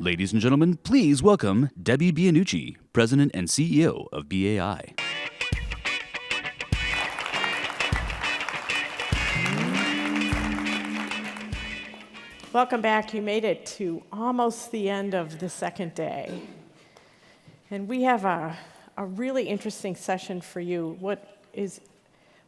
Ladies and gentlemen, please welcome Debbie Bianucci, President and CEO of BAI. Welcome back. You made it to almost the end of the second day. And we have a really interesting session for you. What is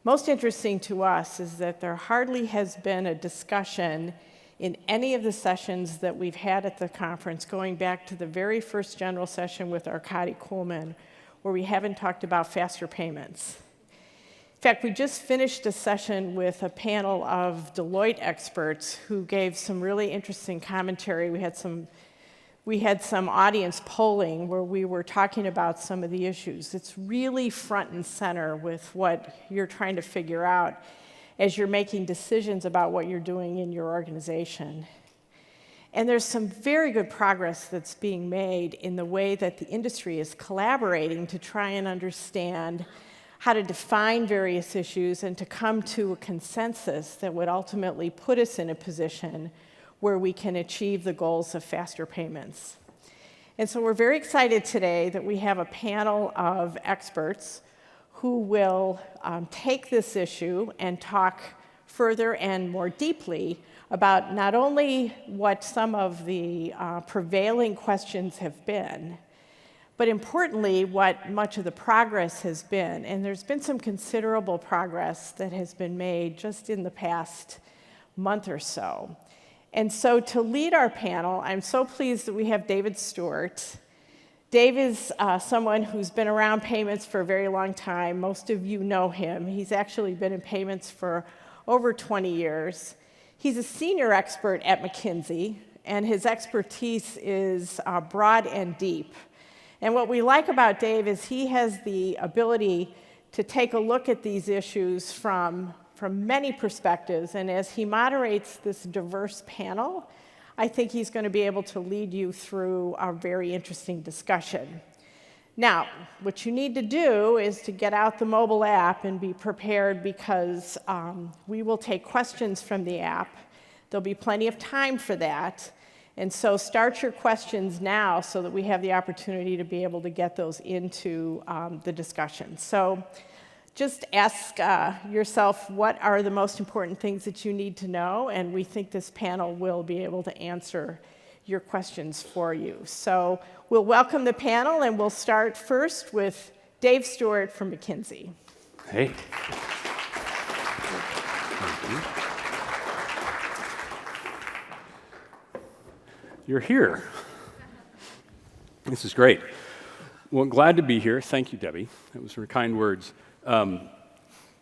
most interesting to us is that there hardly has been a discussion in any of the sessions that we've had at the conference, going back to the very first general session with Arkady Kuhlman, where we haven't talked about faster payments. In fact, we just finished a session with a panel of Deloitte experts who gave some really interesting commentary. We had some audience polling where we were talking about some of the issues. It's really front and center with what you're trying to figure out as you're making decisions about what you're doing in your organization. And there's some very good progress that's being made in the way that the industry is collaborating to try and understand how to define various issues and to come to a consensus that would ultimately put us in a position where we can achieve the goals of faster payments. And so we're very excited today that we have a panel of experts who will take this issue and talk further and more deeply about not only what some of the prevailing questions have been, but importantly, what much of the progress has been. And there's been some considerable progress that has been made just in the past month or so. And so to lead our panel, I'm so pleased that we have David Stewart. Dave is someone who's been around payments for a very long time. Most of you know him. He's actually been in payments for over 20 years. He's a senior expert at McKinsey, and his expertise is broad and deep. And what we like about Dave is he has the ability to take a look at these issues from many perspectives, and as he moderates this diverse panel, I think he's going to be able to lead you through a very interesting discussion. Now, what you need to do is to get out the mobile app and be prepared, because we will take questions from the app. There'll be plenty of time for that. And so start your questions now so that we have the opportunity to be able to get those into the discussion. So just ask yourself, what are the most important things that you need to know? And we think this panel will be able to answer your questions for you. So we'll welcome the panel, and we'll start first with Dave Stewart from McKinsey. Hey. You're here. This is great. Well, glad to be here. Thank you, Debbie. That was her kind words. I'm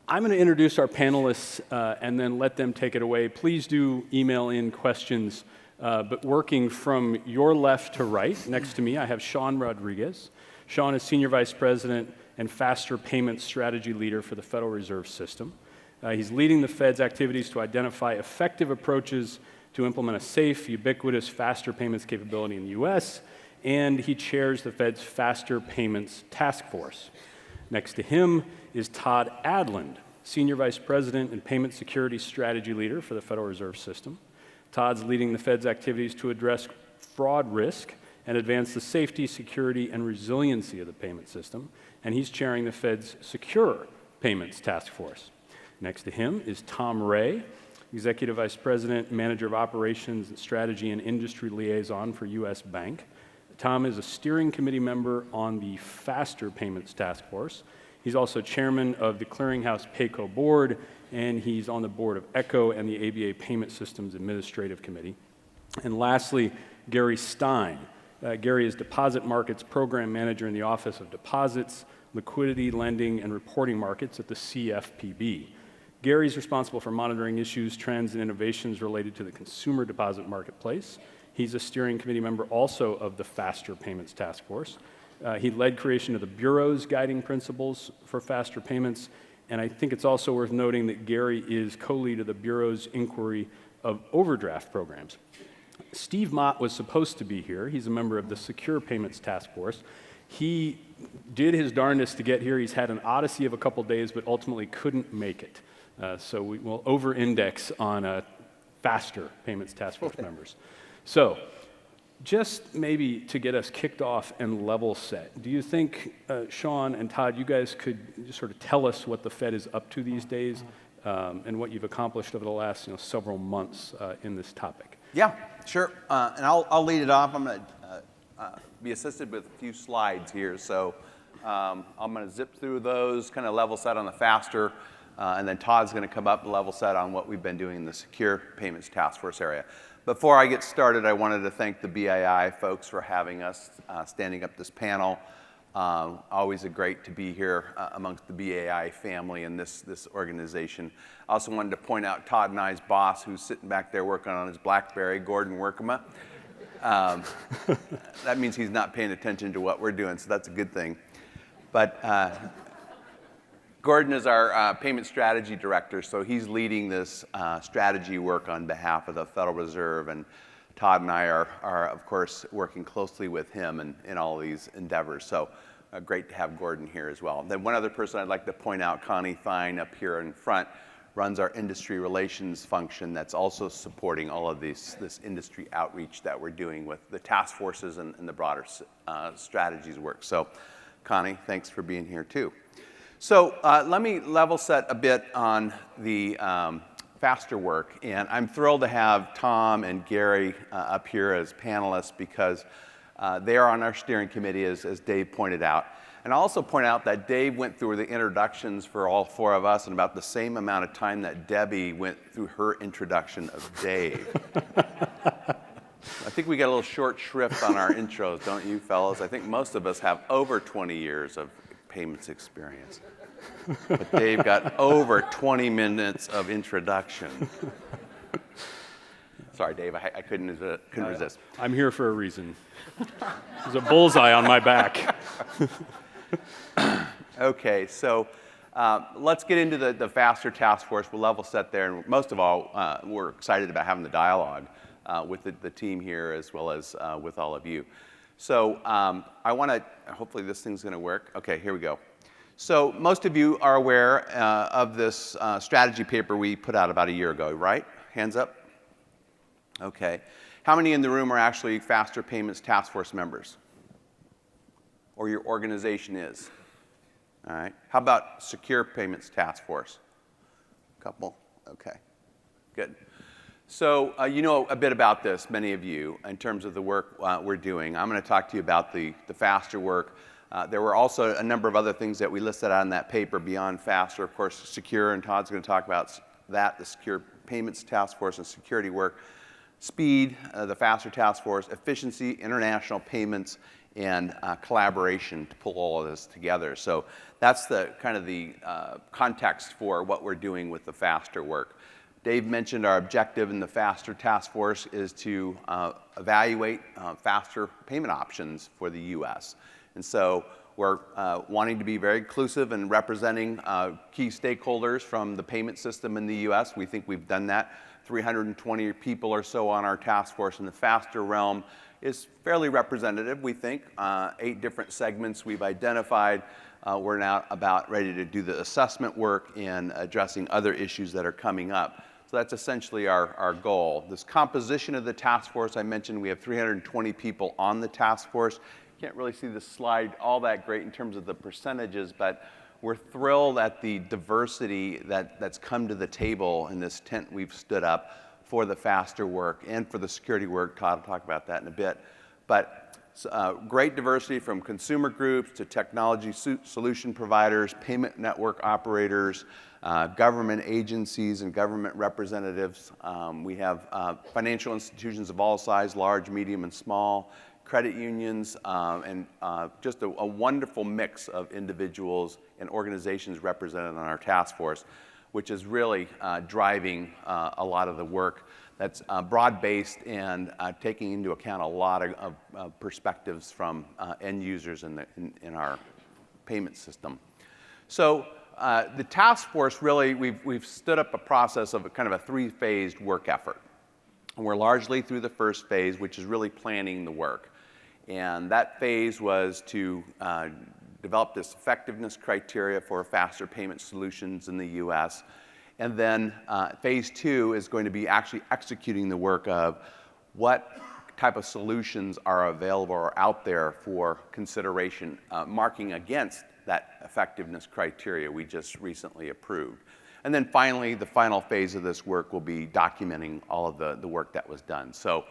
going to introduce our panelists and then let them take it away. Please do email in questions, but working from your left to right, next to me, I have Sean Rodriguez. Sean is Senior Vice President and Faster Payments Strategy Leader for the Federal Reserve System. He's leading the Fed's activities to identify effective approaches to implement a safe, ubiquitous, faster payments capability in the U.S., and he chairs the Fed's Faster Payments Task Force. Next to him is Todd Adland, Senior Vice President and Payment Security Strategy Leader for the Federal Reserve System. Todd's leading the Fed's activities to address fraud risk and advance the safety, security, and resiliency of the payment system, and he's chairing the Fed's Secure Payments Task Force. Next to him is Tom Ray, Executive Vice President, Manager of Operations, Strategy, and Industry Liaison for U.S. Bank. Tom is a steering committee member on the Faster Payments Task Force. He's also chairman of the Clearinghouse PAYCO board, and he's on the board of ECHO and the ABA Payment Systems Administrative Committee. And lastly, Gary Stein. Gary is Deposit Markets Program Manager in the Office of Deposits, Liquidity, Lending, and Reporting Markets at the CFPB. Gary's responsible for monitoring issues, trends, and innovations related to the consumer deposit marketplace. He's a steering committee member also of the Faster Payments Task Force. He led creation of the Bureau's guiding principles for faster payments, and I think it's also worth noting that Gary is co-lead of the Bureau's inquiry of overdraft programs. Steve Mott was supposed to be here. He's a member of the Secure Payments Task Force. He did his darndest to get here. He's had an odyssey of a couple days, but ultimately couldn't make it. So we will over-index on Faster Payments Task Force members. So Just maybe to get us kicked off and level set, do you think, Sean and Todd, you guys could just sort of tell us what the Fed is up to these days and what you've accomplished over the last several months in this topic? Yeah, sure. And I'll lead it off. I'm going to be assisted with a few slides here. So I'm going to zip through those, kind of level set on the faster, and then Todd's going to come up and level set on what we've been doing in the Secure Payments Task Force area. Before I get started, I wanted to thank the BAI folks for having us, standing up this panel. Always great to be here amongst the BAI family and this organization. I also wanted to point out Todd and I's boss, who's sitting back there working on his BlackBerry, Gordon Workema. That means he's not paying attention to what we're doing, so that's a good thing. But Gordon is our payment strategy director, so he's leading this strategy work on behalf of the Federal Reserve, and Todd and I are of course, working closely with him in all these endeavors. So great to have Gordon here as well. Then one other person I'd like to point out, Connie Fine up here in front, runs our industry relations function that's also supporting all of this industry outreach that we're doing with the task forces and the broader strategies work. So Connie, thanks for being here too. So let me level set a bit on the faster work, and I'm thrilled to have Tom and Gary up here as panelists because they are on our steering committee, as Dave pointed out. And I'll also point out that Dave went through the introductions for all four of us in about the same amount of time that Debbie went through her introduction of Dave. I think we got a little short shrift on our intros, don't you, fellas? I think most of us have over 20 years of payments experience. But Dave got over 20 minutes of introduction. Sorry, Dave, I couldn't resist. I'm here for a reason. There's a bullseye on my back. Okay, so let's get into the faster task force. We'll level set there, and most of all, we're excited about having the dialogue with the team here as well as with all of you. So I want to, hopefully this thing's going to work. Okay, here we go. So most of you are aware of this strategy paper we put out about a year ago, right? Hands up. Okay. How many in the room are actually Faster Payments Task Force members? Or your organization is? All right. How about Secure Payments Task Force? A couple? Okay. Good. So you know a bit about this, many of you, in terms of the work we're doing. I'm going to talk to you about the faster work. There were also a number of other things that we listed out in that paper beyond faster. Of course, secure, and Todd's going to talk about that, the Secure Payments Task Force and security work. Speed, the faster task force, efficiency, international payments, and collaboration to pull all of this together. So that's the kind of the context for what we're doing with the faster work. Dave mentioned our objective in the faster task force is to evaluate faster payment options for the U.S. And so we're wanting to be very inclusive and representing key stakeholders from the payment system in the U.S. We think we've done that. 320 people or so on our task force in the faster realm is fairly representative, we think. 8 different segments we've identified. We're now about ready to do the assessment work and addressing other issues that are coming up. So that's essentially our goal. This composition of the task force, I mentioned we have 320 people on the task force. Can't really see the slide all that great in terms of the percentages, but we're thrilled at the diversity that's come to the table in this tent we've stood up for the faster work and for the security work. Todd will talk about that in a bit. But great diversity from consumer groups to technology solution providers, payment network operators, government agencies and government representatives. We have financial institutions of all sizes, large, medium, and small, credit unions, and just a wonderful mix of individuals and organizations represented on our task force, which is really driving a lot of the work that's broad-based and taking into account a lot of perspectives from end users in our payment system. So the task force really, we've stood up a process of kind of a 3-phased work effort. And we're largely through the first phase, which is really planning the work. And that phase was to develop this effectiveness criteria for faster payment solutions in the US. And then phase 2 is going to be actually executing the work of what type of solutions are available or out there for consideration, marking against that effectiveness criteria we just recently approved. And then finally, the final phase of this work will be documenting all of the work that was done. So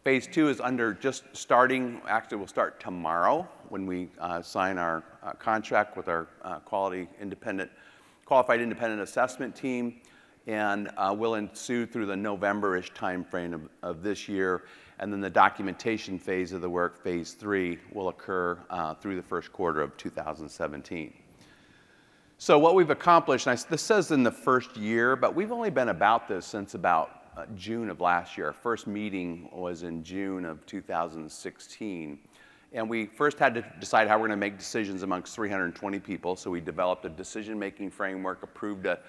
phase 2 is just starting. Actually, we'll start tomorrow when we sign our contract with our qualified independent assessment team, and will ensue through the November-ish timeframe of this year. And then the documentation phase of the work, phase 3, will occur through the first quarter of 2017. So what we've accomplished, and this says in the first year, but we've only been about this since about June of last year. Our first meeting was in June of 2016. And we first had to decide how we're going to make decisions amongst 320 people. So we developed a decision-making framework, approved a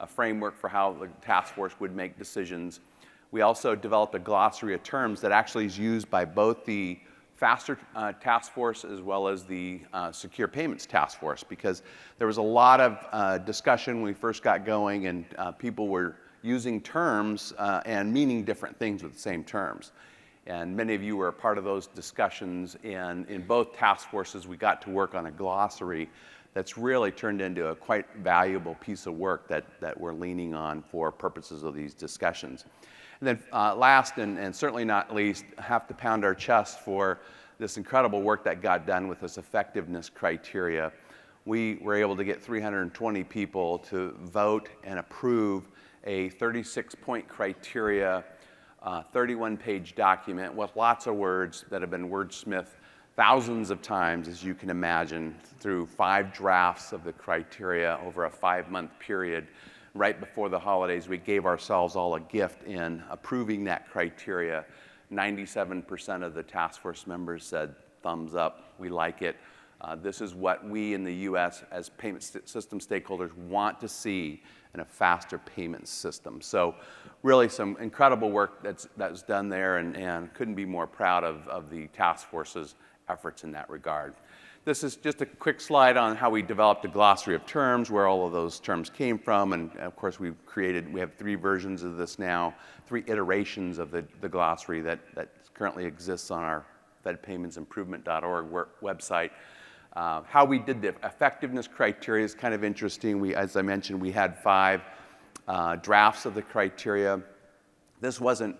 framework for how the task force would make decisions. We also developed a glossary of terms that actually is used by both the FASTER task force as well as the Secure Payments task force, because there was a lot of discussion when we first got going, and people were using terms and meaning different things with the same terms. And many of you were a part of those discussions, and in both task forces we got to work on a glossary that's really turned into a quite valuable piece of work that we're leaning on for purposes of these discussions. And then last and certainly not least, have to pound our chest for this incredible work that got done with this effectiveness criteria. We were able to get 320 people to vote and approve a 36-point criteria, 31-page document with lots of words that have been wordsmithed thousands of times, as you can imagine, through 5 drafts of the criteria over a 5-month period. Right before the holidays, we gave ourselves all a gift in approving that criteria. 97% of the task force members said, thumbs up, we like it. This is what we in the US as payment system stakeholders want to see in a faster payment system. So really some incredible work that's done there, and couldn't be more proud of the task force's efforts in that regard. This is just a quick slide on how we developed a glossary of terms, where all of those terms came from, and of course we have 3 versions of this now, 3 iterations of the glossary that currently exists on our fedpaymentsimprovement.org website. How we did the effectiveness criteria is kind of interesting. As I mentioned, we had 5 drafts of the criteria. This wasn't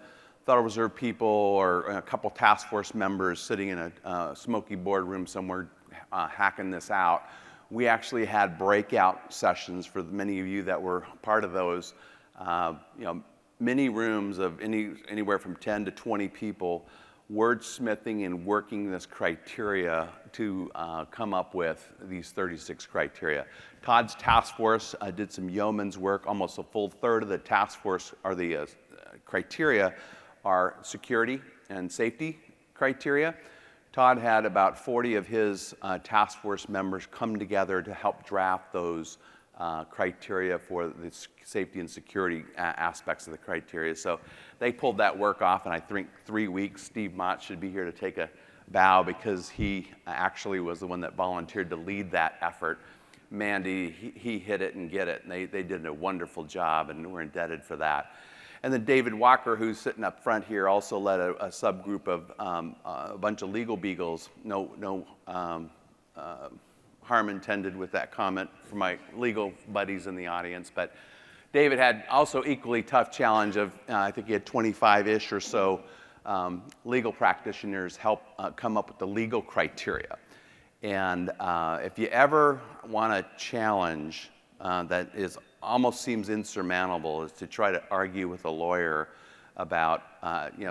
Federal Reserve people or a couple task force members sitting in a smoky boardroom somewhere hacking this out. We actually had breakout sessions for many of you that were part of those. Many rooms of anywhere from 10 to 20 people wordsmithing and working this criteria to come up with these 36 criteria. Todd's task force did some yeoman's work. Almost a full third of the task force or the criteria are security and safety criteria. Todd had about 40 of his task force members come together to help draft those criteria for the safety and security aspects of the criteria. So they pulled that work off in, I think, 3 weeks. Steve Mott should be here to take a bow, because he actually was the one that volunteered to lead that effort. Mandy, he hit it and get it, and they did a wonderful job, and we're indebted for that. And then David Walker, who's sitting up front here, also led a subgroup of a bunch of legal beagles. No harm intended with that comment for my legal buddies in the audience. But David had also equally tough challenge of, I think he had 25-ish or so legal practitioners help come up with the legal criteria. And if you ever want a challenge that almost seems insurmountable, is to try to argue with a lawyer about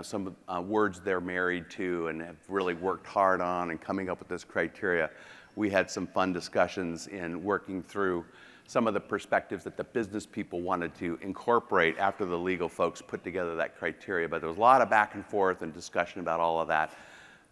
some words they're married to and have really worked hard on and coming up with this criteria. We had some fun discussions in working through some of the perspectives that the business people wanted to incorporate after the legal folks put together that criteria. But there was a lot of back and forth and discussion about all of that.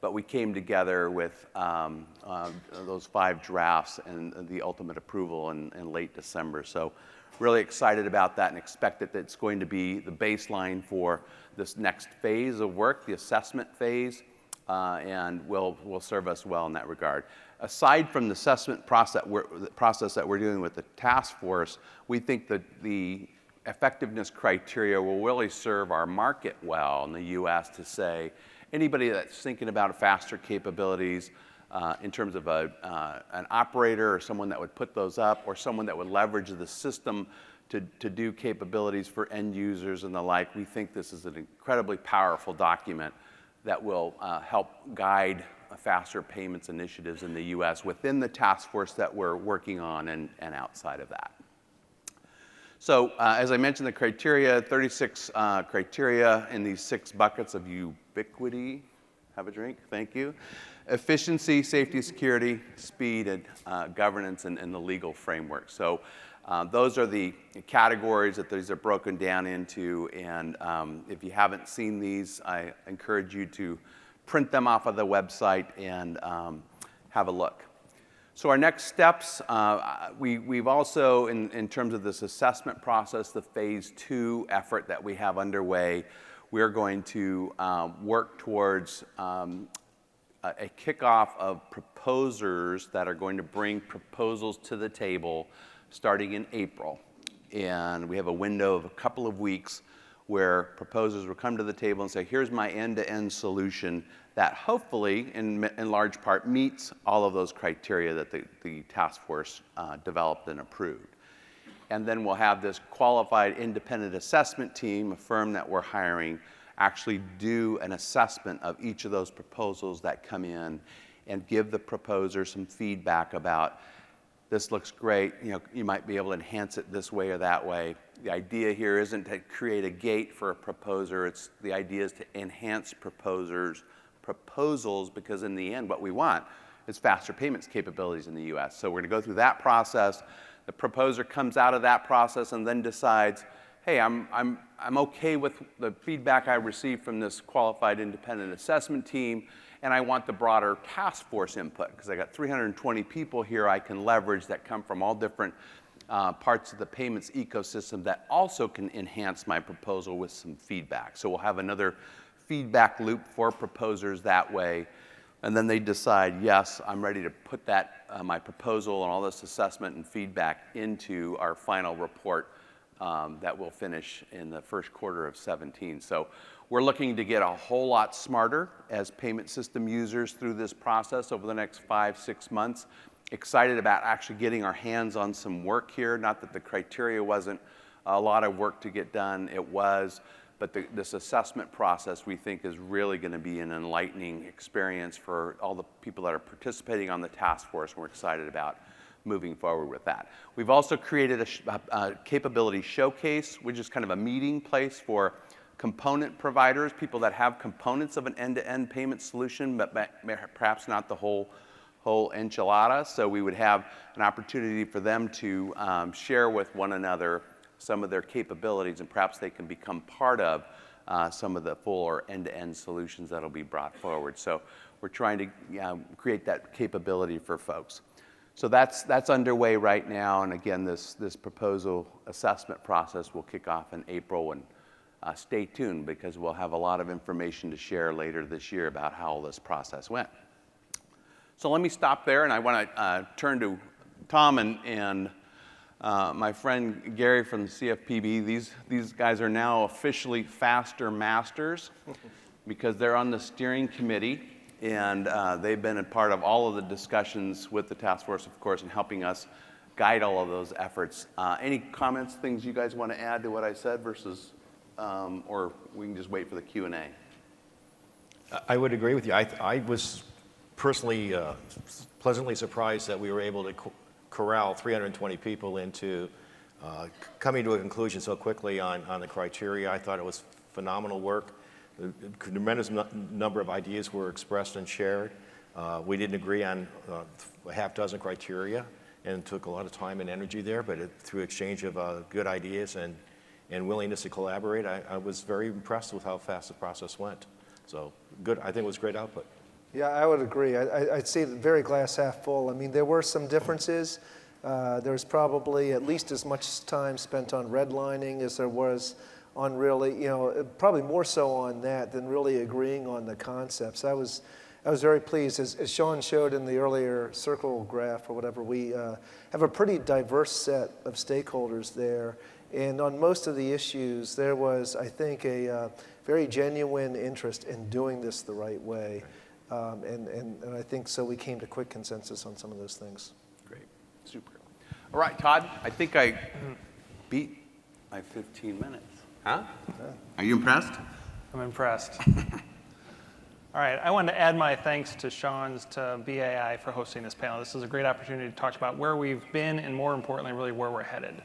But we came together with those 5 drafts and the ultimate approval in late December. So really excited about that, and expect that it's going to be the baseline for this next phase of work, the assessment phase, and will serve us well in that regard. Aside from the assessment process that we're doing with the task force, we think that the effectiveness criteria will really serve our market well in the U.S. to say, anybody that's thinking about faster capabilities in terms of an operator or someone that would put those up or someone that would leverage the system to do capabilities for end users and the like, we think this is an incredibly powerful document that will help guide faster payments initiatives in the US within the task force that we're working on and outside of that. So as I mentioned, the criteria, 36 criteria in these 6 buckets of ubiquity. Have a drink, thank you. Efficiency, safety, security, speed, and governance, and the legal framework. So those are the categories that these are broken down into, and if you haven't seen these, I encourage you to print them off of the website and have a look. So our next steps, we've also, in terms of this assessment process, the phase 2 effort that we have underway, we're going to work towards a kickoff of proposers that are going to bring proposals to the table starting in April. And we have a window of a couple of weeks where proposers will come to the table and say, here's my end-to-end solution that hopefully, in large part, meets all of those criteria that the task force developed and approved. And then we'll have this qualified independent assessment team, a firm that we're hiring, actually do an assessment of each of those proposals that come in and give the proposer some feedback about, this looks great, you might be able to enhance it this way or that way. The idea here isn't to create a gate for a proposer, the idea is to enhance proposals, because in the end what we want is faster payments capabilities in the US. So we're going to go through that process. The proposer comes out of that process and then decides, hey, I'm okay with the feedback I received from this qualified independent assessment team, and I want the broader task force input, because I got 320 people here I can leverage that come from all different parts of the payments ecosystem that also can enhance my proposal with some feedback. So we'll have another feedback loop for proposers that way, and then they decide, yes, I'm ready to put that, my proposal and all this assessment and feedback into our final report that will finish in the first quarter of 17. So we're looking to get a whole lot smarter as payment system users through this process over the next 5-6 months. Excited about actually getting our hands on some work here. Not that the criteria wasn't a lot of work to get done, it was, but this assessment process we think is really going to be an enlightening experience for all the people that are participating on the task force, and we're excited about moving forward with that. We've also created a capability showcase, which is kind of a meeting place for component providers, people that have components of an end-to-end payment solution, but perhaps not the whole enchilada. So we would have an opportunity for them to share with one another some of their capabilities, and perhaps they can become part of some of the full or end-to-end solutions that will be brought forward. So we're trying to create that capability for folks. So that's underway right now, and again, this proposal assessment process will kick off in April, and stay tuned because we'll have a lot of information to share later this year about how this process went. So let me stop there, and I want to turn to Tom and my friend Gary from the CFPB. These guys are now officially Faster Masters because they're on the steering committee, and they've been a part of all of the discussions with the task force, of course, and helping us guide all of those efforts. Any comments, things you guys want to add to what I said versus, or we can just wait for the Q&A? I would agree with you. I was personally pleasantly surprised that we were able to corral 320 people into coming to a conclusion so quickly on the criteria. I thought it was phenomenal work. A tremendous number of ideas were expressed and shared. We didn't agree on a half dozen criteria, and it took a lot of time and energy there, but through exchange of good ideas and willingness to collaborate, I was very impressed with how fast the process went. So good, I think it was great output. Yeah, I would agree. I'd say very glass half full. I mean, there were some differences. There was probably at least as much time spent on redlining as there was on really, probably more so on that than really agreeing on the concepts. I was very pleased. As Sean showed in the earlier circle graph or whatever, we have a pretty diverse set of stakeholders there. And on most of the issues, there was, I think, a very genuine interest in doing this the right way. And I think so we came to quick consensus on some of those things. Great. Super. All right, Todd, I think I beat my 15 minutes. Huh? Are you impressed? I'm impressed. All right, I wanted to add my thanks to Sean's, to BAI for hosting this panel. This is a great opportunity to talk about where we've been and, more importantly, really where we're headed.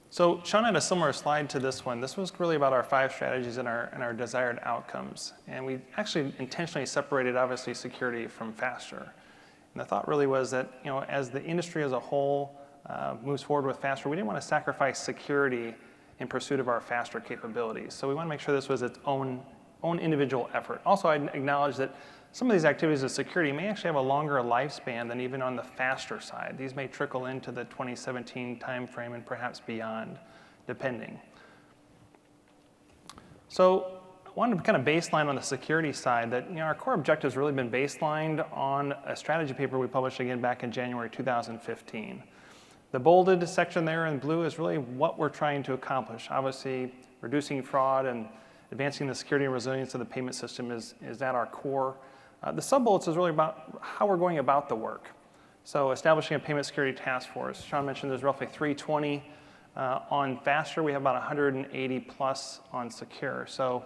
So Sean had a similar slide to this one. This was really about our 5 strategies and our desired outcomes. And we actually intentionally separated, obviously, security from faster. And the thought really was that, as the industry as a whole moves forward with faster, we didn't want to sacrifice security in pursuit of our faster capabilities. So we want to make sure this was its own individual effort. Also, I acknowledge that some of these activities of security may actually have a longer lifespan than even on the faster side. These may trickle into the 2017 timeframe and perhaps beyond, depending. So I wanted to kind of baseline on the security side that our core objectives have really been baselined on a strategy paper we published again back in January 2015. The bolded section there in blue is really what we're trying to accomplish. Obviously, reducing fraud and advancing the security and resilience of the payment system is at our core. The sub-bullets is really about how we're going about the work. So establishing a payment security task force. Sean mentioned there's roughly 320 on faster. We have about 180 plus on secure. So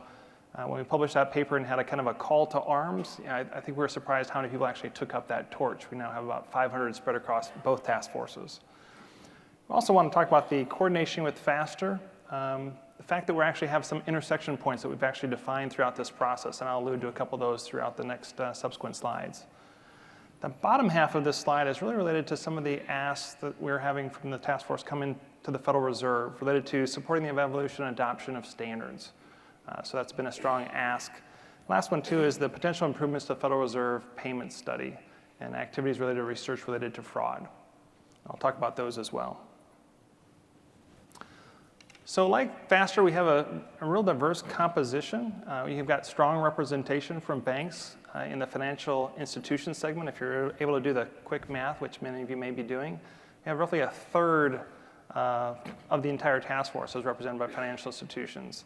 when we published that paper and had a kind of a call to arms, I think we were surprised how many people actually took up that torch. We now have about 500 spread across both task forces. We also want to talk about the coordination with faster. The fact that we actually have some intersection points that we've actually defined throughout this process, and I'll allude to a couple of those throughout the next subsequent slides. The bottom half of this slide is really related to some of the asks that we're having from the task force coming to the Federal Reserve related to supporting the evolution and adoption of standards. So that's been a strong ask. Last one, too, is the potential improvements to the Federal Reserve payment study and activities related to research related to fraud. I'll talk about those as well. So like faster, we have a real diverse composition. You've got strong representation from banks in the financial institution segment. If you're able to do the quick math, which many of you may be doing, we have roughly a third of the entire task force is represented by financial institutions.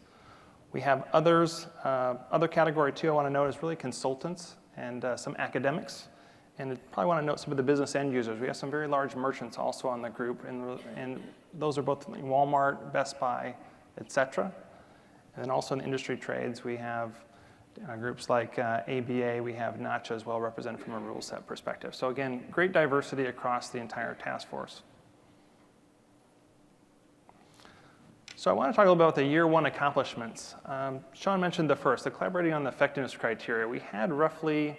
We have others. Other category, too, I want to note is really consultants and some academics. And I probably want to note some of the business end users. We have some very large merchants also on the group, and those are both Walmart, Best Buy, et cetera. And then also in industry trades, we have groups like ABA, we have NACHA as well represented from a rule set perspective. So again, great diversity across the entire task force. So I want to talk a little bit about the year 1 accomplishments. Sean mentioned the first, the collaborating on the effectiveness criteria. We had roughly,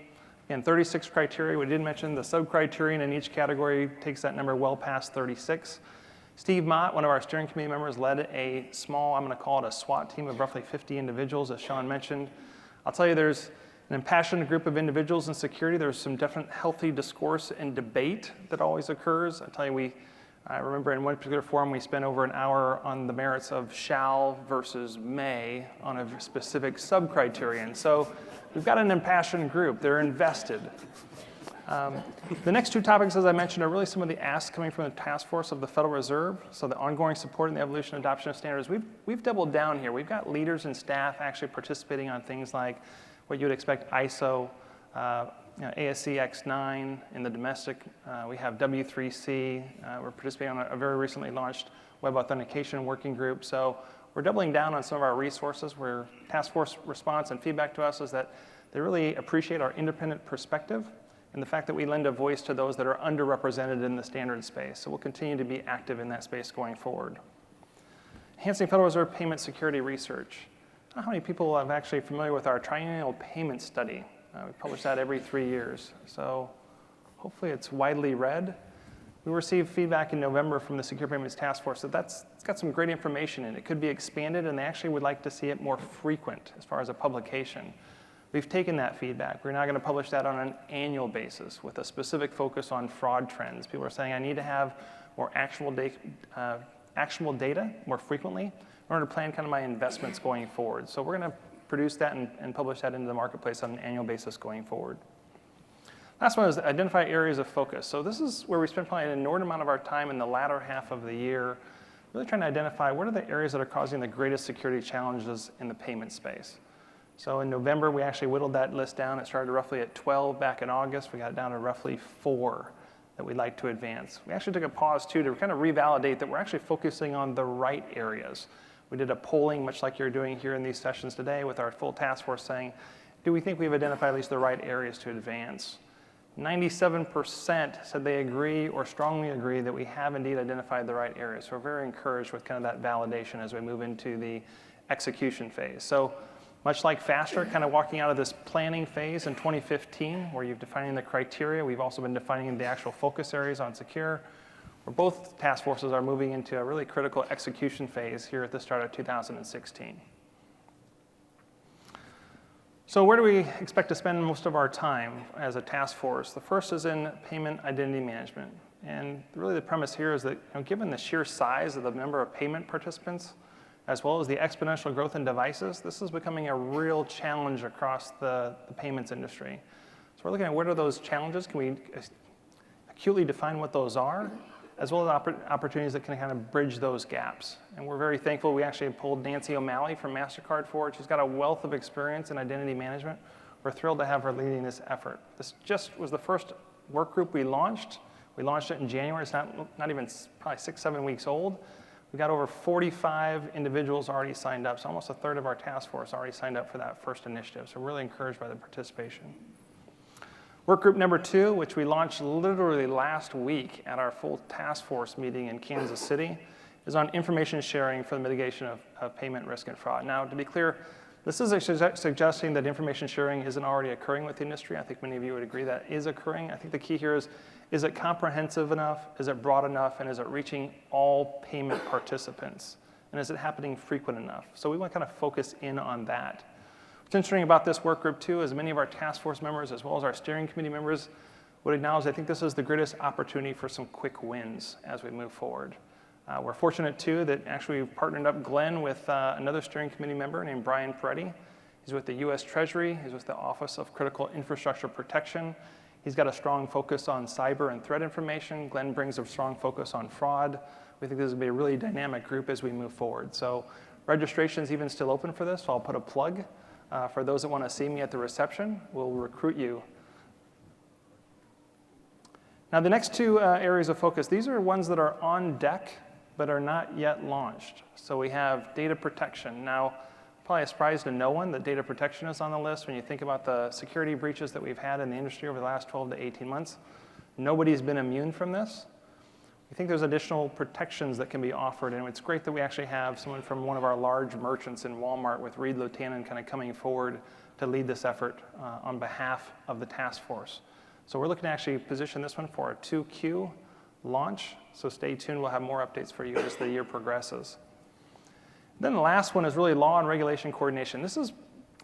again, 36 criteria. We did mention the sub-criterion in each category takes that number well past 36. Steve Mott, one of our steering committee members, led a small, I'm going to call it a SWAT team of roughly 50 individuals, as Sean mentioned. I'll tell you, there's an impassioned group of individuals in security. There's some definite healthy discourse and debate that always occurs. I tell you, I remember in one particular forum, we spent over an hour on the merits of shall versus may on a specific sub-criterion. So we've got an impassioned group. They're invested. The next 2 topics, as I mentioned, are really some of the asks coming from the task force of the Federal Reserve. So the ongoing support and the evolution and adoption of standards. We've doubled down here. We've got leaders and staff actually participating on things like what you would expect ISO, ASC X9 in the domestic. We have W3C. We're participating on a very recently launched web authentication working group. So we're doubling down on some of our resources where task force response and feedback to us is that they really appreciate our independent perspective and the fact that we lend a voice to those that are underrepresented in the standard space. So we'll continue to be active in that space going forward. Enhancing Federal Reserve payment security research. I don't know how many people are actually familiar with our triennial payment study. We publish that every 3 years. So hopefully it's widely read. We received feedback in November from the Secure Payments Task Force that it's got some great information in it. It could be expanded, and they actually would like to see it more frequent as far as a publication. We've taken that feedback. We're now going to publish that on an annual basis with a specific focus on fraud trends. People are saying, I need to have more actionable data more frequently in order to plan kind of my investments going forward. So we're going to produce that and publish that into the marketplace on an annual basis going forward. Last one is identify areas of focus. So this is where we spent probably an inordinate amount of our time in the latter half of the year really trying to identify what are the areas that are causing the greatest security challenges in the payment space. So in November, we actually whittled that list down. It started roughly at 12 back in August. We got it down to roughly 4 that we'd like to advance. We actually took a pause, too, to kind of revalidate that we're actually focusing on the right areas. We did a polling, much like you're doing here in these sessions today, with our full task force saying, do we think we've identified at least the right areas to advance? 97% said they agree or strongly agree that we have indeed identified the right areas. So we're very encouraged with kind of that validation as we move into the execution phase. So much like FASTER, kind of walking out of this planning phase in 2015, where you're defining the criteria, we've also been defining the actual focus areas on secure, where both task forces are moving into a really critical execution phase here at the start of 2016. So where do we expect to spend most of our time as a task force? The first is in payment identity management. And really the premise here is that given the sheer size of the number of payment participants, as well as the exponential growth in devices, this is becoming a real challenge across the payments industry. So we're looking at what are those challenges? Can we acutely define what those are, as well as opportunities that can kind of bridge those gaps. And we're very thankful we actually pulled Nancy O'Malley from MasterCard forward. She's got a wealth of experience in identity management. We're thrilled to have her leading this effort. This just was the first work group we launched. We launched it in January. It's not even probably 6-7 weeks old. We got over 45 individuals already signed up, so almost a third of our task force already signed up for that first initiative. So we're really encouraged by the participation. Work group number 2, which we launched literally last week at our full task force meeting in Kansas City, is on information sharing for the mitigation of payment risk and fraud. Now, to be clear, this is suggesting that information sharing isn't already occurring with the industry. I think many of you would agree that is occurring. I think the key here is it comprehensive enough? Is it broad enough? And is it reaching all payment participants? And is it happening frequent enough? So we want to kind of focus in on that. What's interesting about this work group, too, is many of our task force members, as well as our steering committee members, would acknowledge I think this is the greatest opportunity for some quick wins as we move forward. We're fortunate, too, that actually we've partnered up Glenn with another steering committee member named Brian Peretti. He's with the U.S. Treasury. He's with the Office of Critical Infrastructure Protection. He's got a strong focus on cyber and threat information. Glenn brings a strong focus on fraud. We think this will be a really dynamic group as we move forward. So registration is even still open for this, so I'll put a plug. For those that want to see me at the reception, we'll recruit you. Now, the next 2 areas of focus, these are ones that are on deck but are not yet launched. So we have data protection. Now, probably a surprise to no one that data protection is on the list when you think about the security breaches that we've had in the industry over the last 12 to 18 months. Nobody's been immune from this. We think there's additional protections that can be offered, and it's great that we actually have someone from one of our large merchants in Walmart with Reed Lutanen kind of coming forward to lead this effort on behalf of the task force. So we're looking to actually position this one for a 2Q launch, so stay tuned. We'll have more updates for you as the year progresses. Then the last one is really law and regulation coordination. This has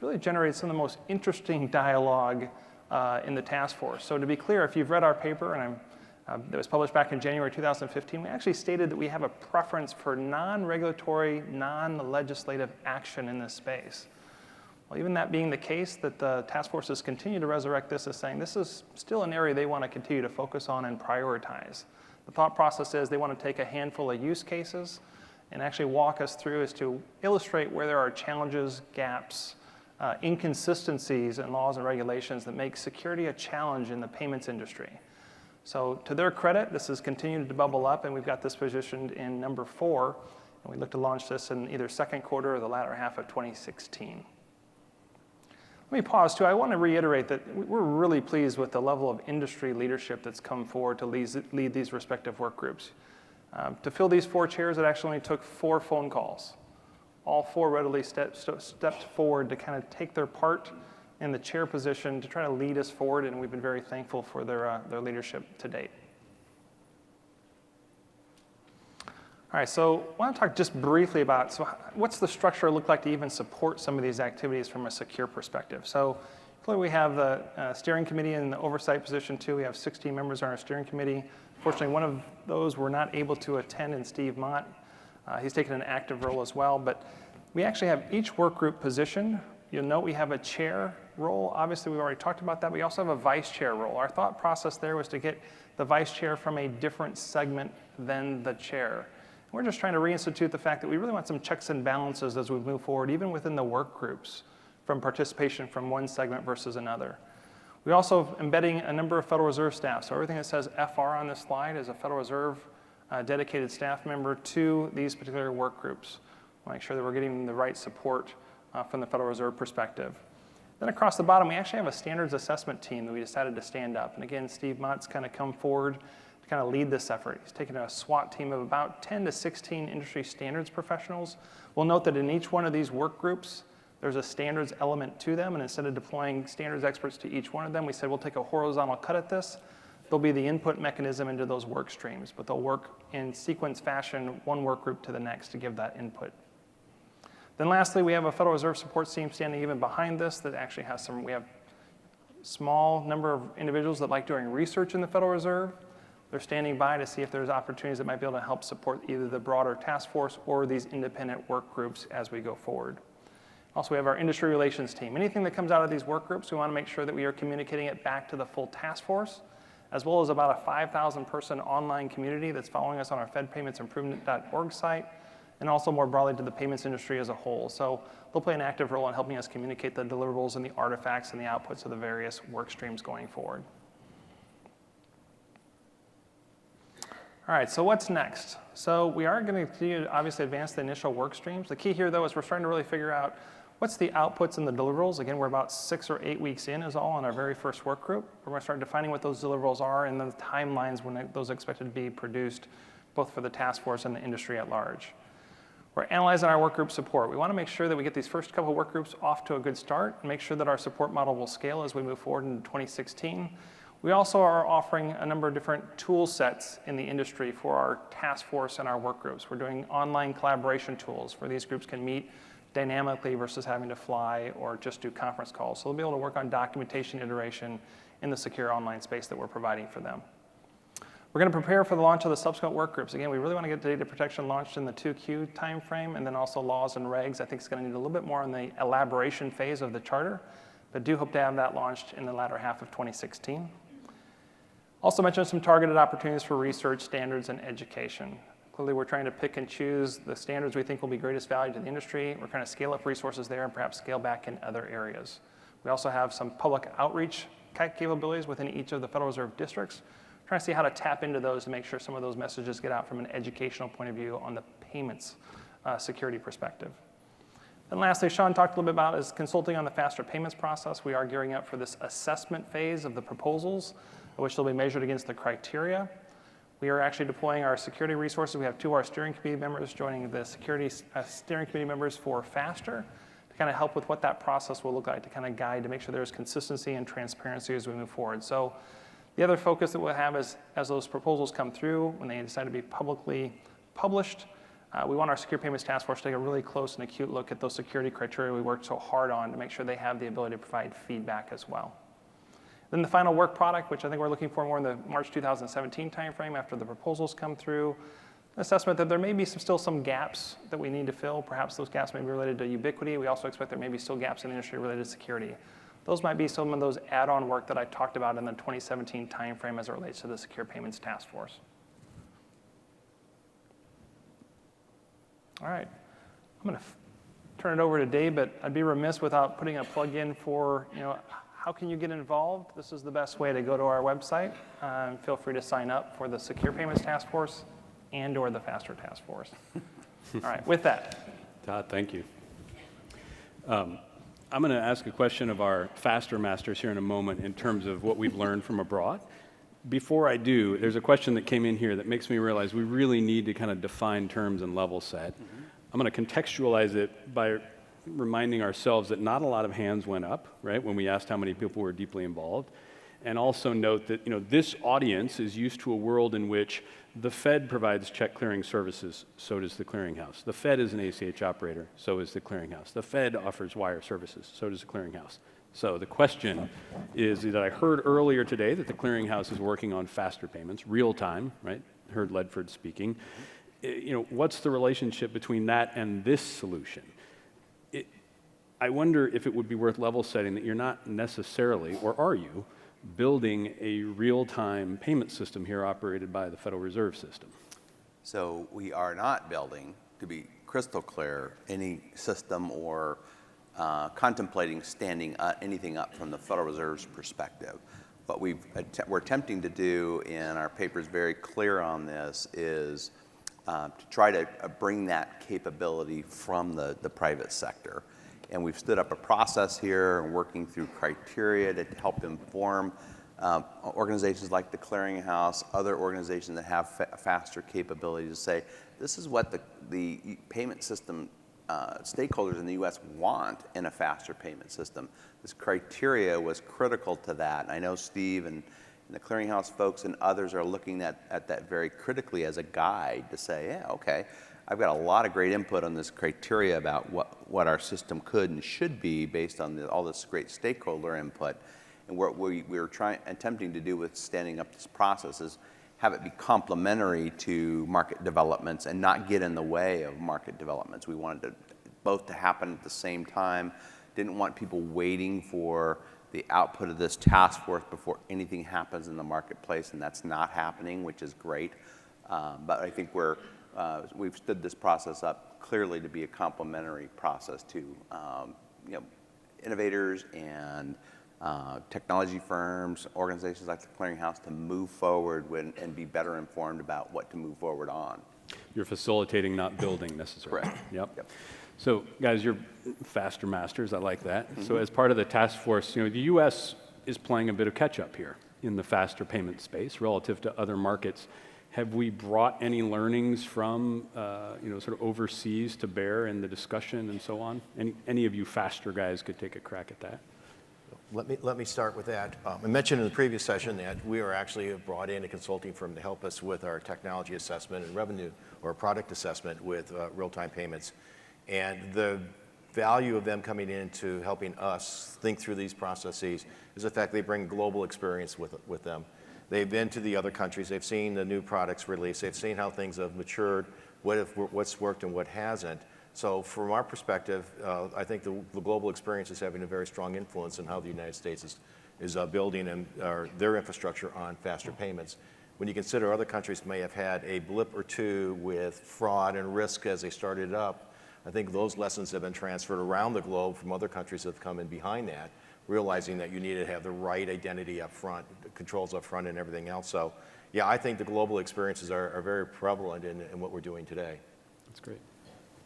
really generated some of the most interesting dialogue in the task force. So to be clear, if you've read our paper, and that was published back in January 2015, we actually stated that we have a preference for non-regulatory, non-legislative action in this space. Well, even that being the case, that the task forces continue to resurrect this as saying this is still an area they want to continue to focus on and prioritize. The thought process is they want to take a handful of use cases and actually walk us through as to illustrate where there are challenges, gaps, inconsistencies in laws and regulations that make security a challenge in the payments industry. So to their credit, this has continued to bubble up, and we've got this positioned in number 4, and we look to launch this in either second quarter or the latter half of 2016. Let me pause, too. I want to reiterate that we're really pleased with the level of industry leadership that's come forward to lead these respective work groups. To fill these 4 chairs, it actually only took 4 phone calls. All 4 readily stepped forward to kind of take their part in the chair position to try to lead us forward, and we've been very thankful for their leadership to date. All right, so I want to talk just briefly about, so what's the structure look like to even support some of these activities from a secure perspective? So clearly we have the steering committee in the oversight position too. We have 16 members on our steering committee. Fortunately, one of those were not able to attend, and Steve Mott. He's taken an active role as well, but we actually have each work group position. You'll note we have a chair role. Obviously, we've already talked about that. We also have a vice chair role. Our thought process there was to get the vice chair from a different segment than the chair. We're just trying to reinstitute the fact that we really want some checks and balances as we move forward, even within the work groups, from participation from one segment versus another. We also embedding a number of Federal Reserve staff. So everything that says FR on this slide is a Federal Reserve dedicated staff member to these particular work groups. We'll make sure that we're getting the right support from the Federal Reserve perspective. Then across the bottom, we actually have a standards assessment team that we decided to stand up. And again, Steve Mott's kind of come forward to kind of lead this effort. He's taken a SWAT team of about 10 to 16 industry standards professionals. We'll note that in each one of these work groups, there's a standards element to them, and instead of deploying standards experts to each one of them, we said we'll take a horizontal cut at this. There'll be the input mechanism into those work streams, but they'll work in sequence fashion, one work group to the next to give that input. Then lastly, we have a Federal Reserve support team standing even behind this that actually has we have a small number of individuals that like doing research in the Federal Reserve. They're standing by to see if there's opportunities that might be able to help support either the broader task force or these independent work groups as we go forward. Also, we have our industry relations team. Anything that comes out of these work groups, we want to make sure that we are communicating it back to the full task force, as well as about a 5,000-person online community that's following us on our fedpaymentsimprovement.org site, and also more broadly to the payments industry as a whole. So they'll play an active role in helping us communicate the deliverables and the artifacts and the outputs of the various work streams going forward. All right, so what's next? So we are going to continue to obviously advance the initial work streams. The key here, though, is we're starting to really figure out what's the outputs and the deliverables. Again, we're about 6 or 8 weeks in is all on our very first work group. We're going to start defining what those deliverables are and the timelines when those are expected to be produced, both for the task force and the industry at large. We're analyzing our work group support. We want to make sure that we get these first couple of work groups off to a good start and make sure that our support model will scale as we move forward into 2016. We also are offering a number of different tool sets in the industry for our task force and our work groups. We're doing online collaboration tools where these groups can meet dynamically versus having to fly or just do conference calls. So they'll be able to work on documentation iteration in the secure online space that we're providing for them. We're going to prepare for the launch of the subsequent work groups. Again, we really want to get data protection launched in the 2Q timeframe, and then also laws and regs. I think it's going to need a little bit more in the elaboration phase of the charter, but do hope to have that launched in the latter half of 2016. Also mentioned some targeted opportunities for research, standards, and education. Clearly, we're trying to pick and choose the standards we think will be greatest value to the industry. We're trying to scale up resources there and perhaps scale back in other areas. We also have some public outreach capabilities within each of the Federal Reserve districts. Trying to see how to tap into those to make sure some of those messages get out from an educational point of view on the payments security perspective. And lastly, Sean talked a little bit about is consulting on the faster payments process. We are gearing up for this assessment phase of the proposals, which will be measured against the criteria. We are actually deploying our security resources. We have 2 of our steering committee members joining the security steering committee members for faster to kind of help with what that process will look like, to kind of guide to make sure there's consistency and transparency as we move forward. So the other focus that we'll have is as those proposals come through, when they decide to be publicly published, we want our Secure Payments Task Force to take a really close and acute look at those security criteria we worked so hard on to make sure they have the ability to provide feedback as well. Then the final work product, which I think we're looking for more in the March 2017 timeframe after the proposals come through, assessment that there may be still some gaps that we need to fill. Perhaps those gaps may be related to ubiquity. We also expect there may be still gaps in the industry related to security. Those might be some of those add-on work that I talked about in the 2017 timeframe as it relates to the Secure Payments Task Force. All right, I'm going to turn it over to Dave, but I'd be remiss without putting a plug in for, how can you get involved? This is the best way to go to our website. Feel free to sign up for the Secure Payments Task Force and or the Faster Task Force. All right, with that. Todd, thank you. I'm going to ask a question of our Faster Masters here in a moment in terms of what we've learned from abroad. Before I do, there's a question that came in here that makes me realize we really need to kind of define terms and level set. I'm going to contextualize it by reminding ourselves that not a lot of hands went up, right, when we asked how many people were deeply involved. And also note that this audience is used to a world in which the Fed provides check clearing services, so does the clearinghouse. The Fed is an ACH operator, so is the clearinghouse. The Fed offers wire services, so does the clearinghouse. So the question is that I heard earlier today that the clearinghouse is working on faster payments, real time, right? Heard Ledford speaking. What's the relationship between that and this solution? I wonder if it would be worth level setting that you're not necessarily, or are you, building a real-time payment system here operated by the Federal Reserve System? So we are not building, to be crystal clear, any system or contemplating standing anything up from the Federal Reserve's perspective. What we're attempting to do, and our paper is very clear on this, is to try to bring that capability from the private sector. And we've stood up a process here and working through criteria to help inform organizations like the Clearinghouse, other organizations that have faster capability to say, this is what the payment system stakeholders in the U.S. want in a faster payment system. This criteria was critical to that. And I know Steve and the Clearinghouse folks and others are looking at that very critically as a guide to say, yeah, okay, I've got a lot of great input on this criteria about what our system could and should be based on all this great stakeholder input. And what we're attempting to do with standing up this process is have it be complementary to market developments and not get in the way of market developments. We wanted it both to happen at the same time. Didn't want people waiting for the output of this task force before anything happens in the marketplace, and that's not happening, which is great. But I think we've stood this process up clearly to be a complementary process to innovators and technology firms, organizations like the Clearinghouse to move forward and be better informed about what to move forward on. You're facilitating, not building necessarily. Correct. Yep. So guys, you're faster masters. I like that. So as part of the task force, the U.S. is playing a bit of catch up here in the faster payment space relative to other markets. Have we brought any learnings from sort of overseas to bear in the discussion and so on? Any of you faster guys could take a crack at that. Let me start with that. I mentioned in the previous session that we are actually brought in a consulting firm to help us with our technology assessment and revenue or product assessment with real-time payments. And the value of them coming in to helping us think through these processes is the fact they bring global experience with them. They've been to the other countries, they've seen the new products released, they've seen how things have matured, what's worked and what hasn't. So from our perspective, I think the global experience is having a very strong influence in how the United States is building their infrastructure on faster payments. When you consider other countries may have had a blip or two with fraud and risk as they started up, I think those lessons have been transferred around the globe from other countries that have come in behind that, realizing that you need to have the right identity up front, controls up front and everything else. So yeah, I think the global experiences are very prevalent in what we're doing today. That's great.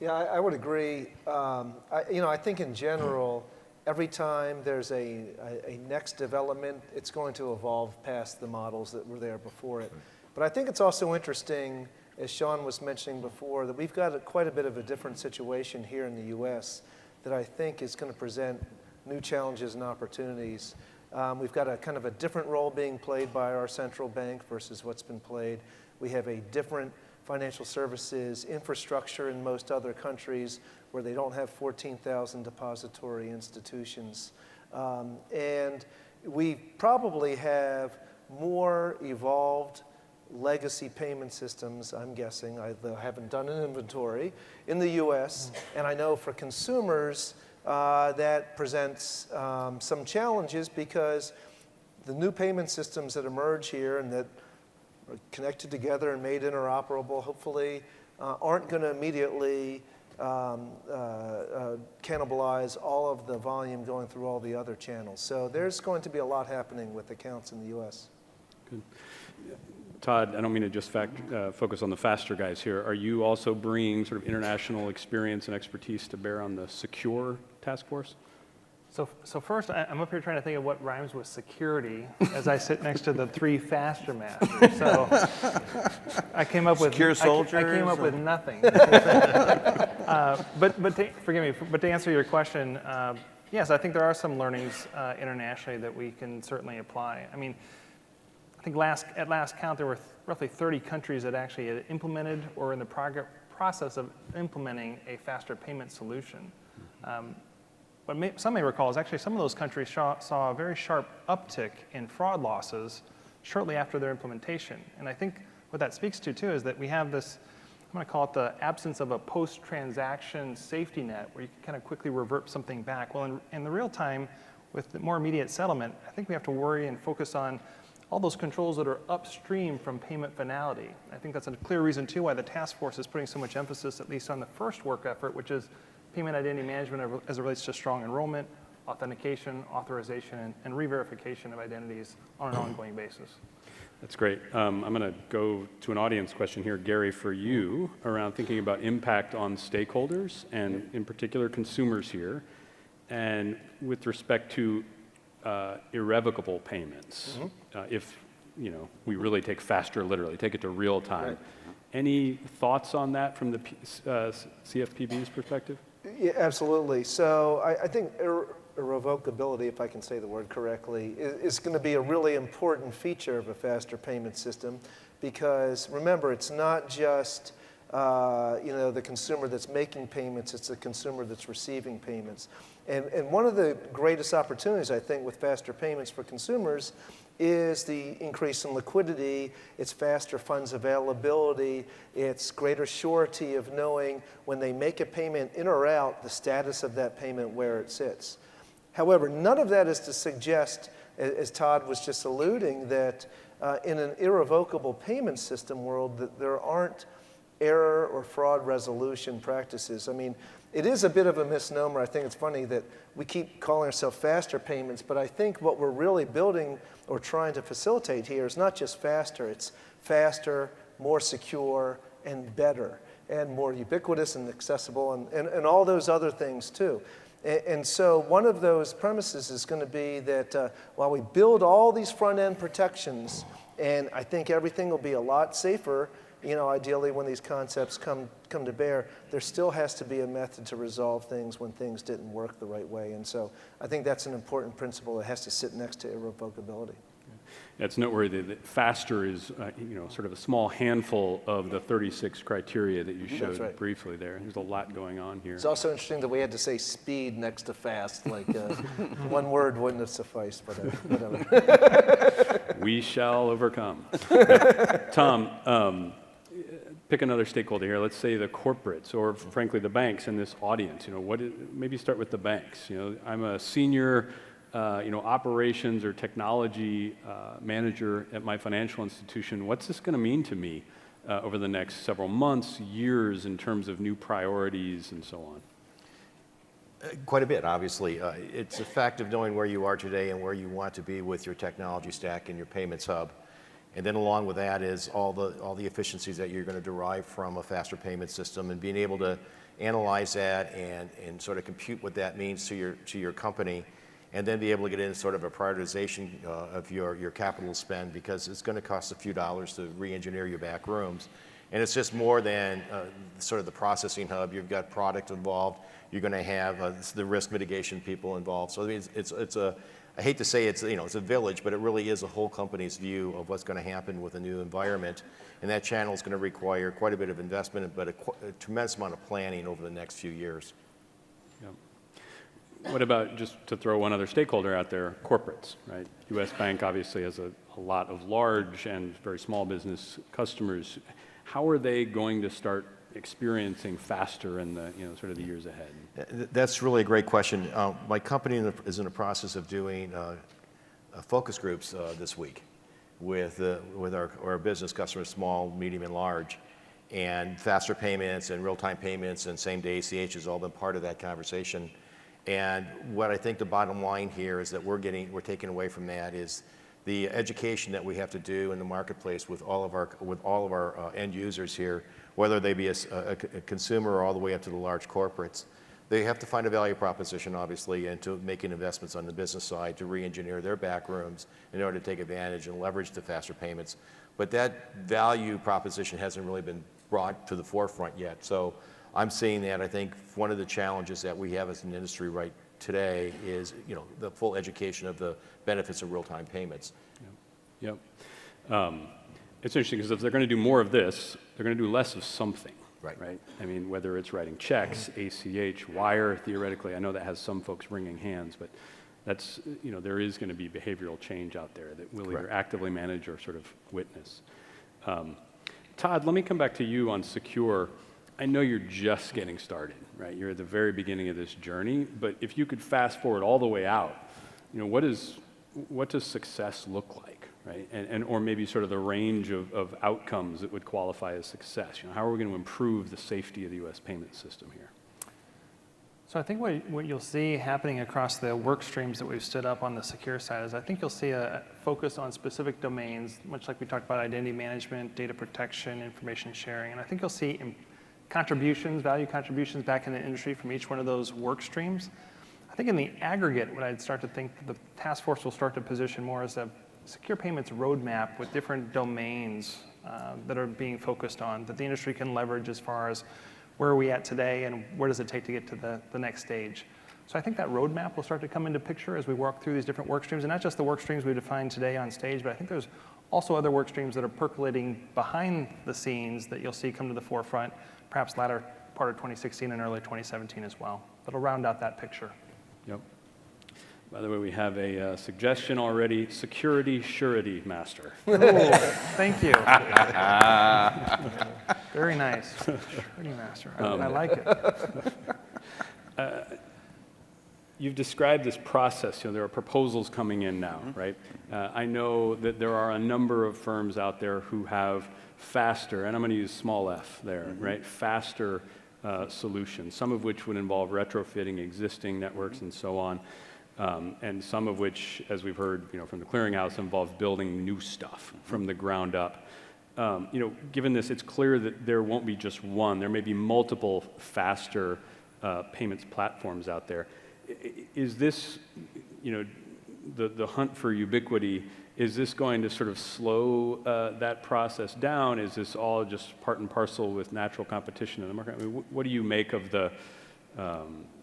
Yeah, I would agree. I think in general, every time there's a next development, it's going to evolve past the models that were there before it. But I think it's also interesting, as Sean was mentioning before, that we've got quite a bit of a different situation here in the U.S. that I think is going to present new challenges and opportunities. We've got a kind of a different role being played by our central bank versus what's been played. We have a different financial services infrastructure in most other countries where they don't have 14,000 depository institutions. And we probably have more evolved legacy payment systems, I'm guessing, I haven't done an inventory, in the US. And I know for consumers that presents some challenges because the new payment systems that emerge here and that are connected together and made interoperable, hopefully, aren't going to immediately cannibalize all of the volume going through all the other channels. So there's going to be a lot happening with accounts in the U.S. Good. Todd, I don't mean to just focus on the faster guys here. Are you also bringing sort of international experience and expertise to bear on the secure task force? So first, I'm up here trying to think of what rhymes with security as I sit next to the three faster masters. So I came up with Secure soldiers. I came up with nothing. Forgive me. But to answer your question, yes, I think there are some learnings internationally that we can certainly apply. I mean, I think at last count there were roughly 30 countries that actually had implemented or in the process of implementing a faster payment solution. What some may recall is actually some of those countries saw a very sharp uptick in fraud losses shortly after their implementation. And I think what that speaks to, too, is that we have this, I'm going to call it the absence of a post-transaction safety net where you can kind of quickly revert something back. Well, in the real time, with the more immediate settlement, I think we have to worry and focus on all those controls that are upstream from payment finality. I think that's a clear reason, too, why the task force is putting so much emphasis, at least on the first work effort, which is payment identity management as it relates to strong enrollment, authentication, authorization, and re-verification of identities on an ongoing basis. That's great. I'm going to go to an audience question here, Gary, for you, around thinking about impact on stakeholders and in particular consumers here, and with respect to irrevocable payments. If we really take faster literally, take it to real time. Right. Any thoughts on that from the CFPB's perspective? Yeah, absolutely. So I think irrevocability, if I can say the word correctly, is going to be a really important feature of a faster payment system, because remember, it's not just the consumer that's making payments, it's the consumer that's receiving payments. And one of the greatest opportunities, I think, with faster payments for consumers is the increase in liquidity, it's faster funds availability, it's greater surety of knowing when they make a payment in or out, the status of that payment, where it sits. However, none of that is to suggest, as Todd was just alluding, that in an irrevocable payment system world that there aren't error or fraud resolution practices. I mean, it is a bit of a misnomer. I think it's funny that we keep calling ourselves faster payments, but I think what we're really building or trying to facilitate here is not just faster, it's faster, more secure, and better, and more ubiquitous and accessible, and all those other things too. And so one of those premises is going to be that while we build all these front-end protections, and I think everything will be a lot safer, ideally when these concepts come to bear, there still has to be a method to resolve things when things didn't work the right way. And so I think that's an important principle that has to sit next to irrevocability. It's noteworthy that faster is, sort of a small handful of the 36 criteria that you showed briefly there. There's a lot going on here. It's also interesting that we had to say speed next to fast, like one word wouldn't have sufficed, but whatever. We shall overcome. Tom, pick another stakeholder here. Let's say the corporates, or frankly the banks in this audience. Maybe start with the banks. I'm a senior operations or technology manager at my financial institution. What's this going to mean to me over the next several months, years, in terms of new priorities and so on? Quite a bit, obviously. It's a fact of knowing where you are today and where you want to be with your technology stack and your payments hub. And then along with that is all the efficiencies that you're going to derive from a faster payment system, and being able to analyze that and sort of compute what that means to your company, and then be able to get into sort of a prioritization of your capital spend, because it's going to cost a few dollars to re-engineer your back rooms. And it's just more than sort of the processing hub. You've got product involved. You're going to have the risk mitigation people involved. So I mean, I hate to say it's a village, but it really is a whole company's view of what's going to happen with a new environment. And that channel is going to require quite a bit of investment, but a tremendous amount of planning over the next few years. What about, just to throw one other stakeholder out there, corporates, right? U.S. Bank obviously has a lot of large and very small business customers. How are they going to start experiencing faster in the sort of the years ahead? That's really a great question. My company is in the process of doing focus groups this week with our business customers, small, medium, and large. And faster payments and real-time payments and same-day ACH has all been part of that conversation. And what I think the bottom line here is that we're taking away from that is the education that we have to do in the marketplace with all of our end users here, whether they be a consumer or all the way up to the large corporates. They have to find a value proposition, obviously, and to making investments on the business side to re-engineer their back rooms in order to take advantage and leverage the faster payments. But that value proposition hasn't really been brought to the forefront yet. So I'm seeing that. I think one of the challenges that we have as an industry right today is, the full education of the benefits of real-time payments. Yep. It's interesting because if they're going to do more of this, they're going to do less of something. Right? I mean, whether it's writing checks, ACH, wire, theoretically, I know that has some folks wringing hands, but that's, there is going to be behavioral change out there that we'll either actively manage or sort of witness. Todd, let me come back to you on secure. I know you're just getting started, right? You're at the very beginning of this journey, but if you could fast forward all the way out, what does success look like right? Or maybe sort of the range of outcomes that would qualify as success. You know, how are we going to improve the safety of the U.S. payment system here? So I think what you'll see happening across the work streams that we've stood up on the secure side is I think you'll see a focus on specific domains, much like we talked about identity management, data protection, information sharing. And I think you'll see contributions, value contributions back in the industry from each one of those work streams. I think in the aggregate, what I'd start to think the task force will start to position more as a secure payments roadmap with different domains that are being focused on that the industry can leverage as far as where are we at today and where does it take to get to the next stage. So I think that roadmap will start to come into picture as we walk through these different work streams, and not just the work streams we defined today on stage, but I think there's also other work streams that are percolating behind the scenes that you'll see come to the forefront, perhaps latter part of 2016 and early 2017 as well. That'll round out that picture. Yep. By the way, we have a suggestion already, security surety master. Oh, thank you. Very nice. Surety master. I like it. You've described this process. You know, there are proposals coming in now, right? I know that there are a number of firms out there who have faster, and I'm going to use small f there, right? Faster solutions, some of which would involve retrofitting existing networks and so on. And some of which, as we've heard, you know, from the clearinghouse, involves building new stuff from the ground up. You know, given this, it's clear that there won't be just one. There may be multiple faster payments platforms out there. Is this, you know, the hunt for ubiquity? Is this going to sort of slow that process down? Is this all just part and parcel with natural competition in the market? I mean, what do you make of the